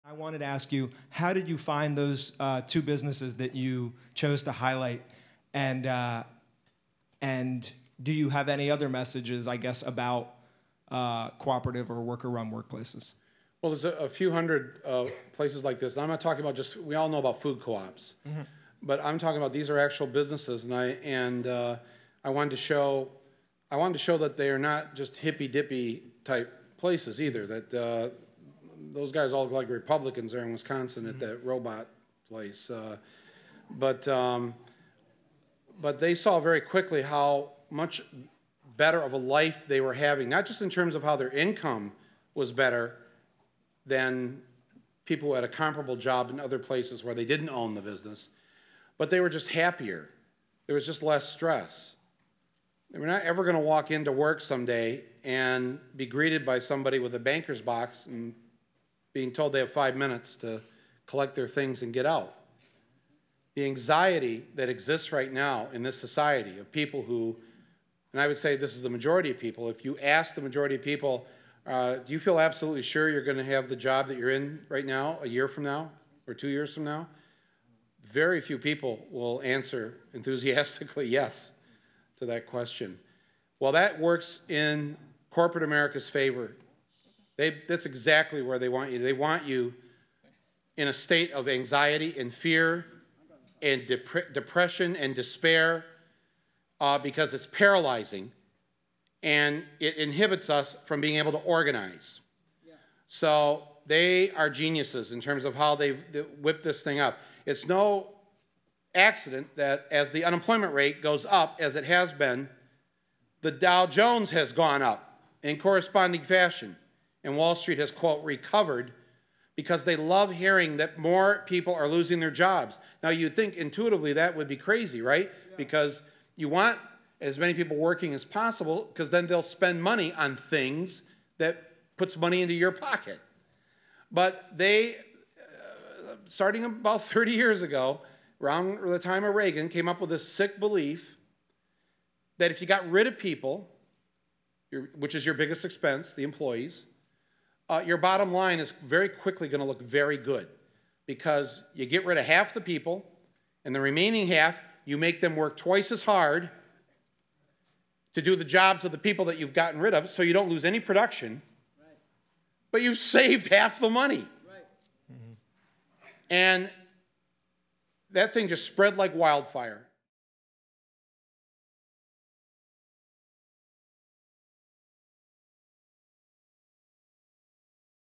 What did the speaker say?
I wanted to ask you, how did you find those two businesses that you chose to highlight? And do you have any other messages, I guess, about cooperative or worker-run workplaces? Well, there's a few hundred places like this. And I'm not talking about just, we all know about food co-ops. Mm-hmm. But I'm talking about these are actual businesses, and I wanted to show that they are not just hippy-dippy type places either, that those guys all look like Republicans there in Wisconsin at that robot place. But they saw very quickly how much better of a life they were having, not just in terms of how their income was better than people who had a comparable job in other places where they didn't own the business, but they were just happier. There was just less stress. We're not ever going to walk into work someday and be greeted by somebody with a banker's box and being told they have 5 minutes to collect their things and get out. The anxiety that exists right now in this society of people who, and I would say this is the majority of people, if you ask the majority of people, do you feel absolutely sure you're going to have the job that you're in right now, a year from now, or 2 years from now? Very few people will answer enthusiastically yes to that question. Well, that works in corporate America's favor. That's exactly where they want you. They want you in a state of anxiety and fear and depression and despair because it's paralyzing and it inhibits us from being able to organize. Yeah. So they are geniuses in terms of how they've whipped this thing up. It's no accident that as the unemployment rate goes up, as it has been, the Dow Jones has gone up in corresponding fashion. And Wall Street has, quote, recovered because they love hearing that more people are losing their jobs. Now, you'd think intuitively that would be crazy, right? Yeah. Because you want as many people working as possible because then they'll spend money on things that puts money into your pocket. But they, starting about 30 years ago, around the time of Reagan, came up with this sick belief that if you got rid of people, which is your biggest expense, the employees, your bottom line is very quickly going to look very good because you get rid of half the people and the remaining half, you make them work twice as hard to do the jobs of the people that you've gotten rid of so you don't lose any production, right. But you've saved half the money. Right. Mm-hmm. And that thing just spread like wildfire.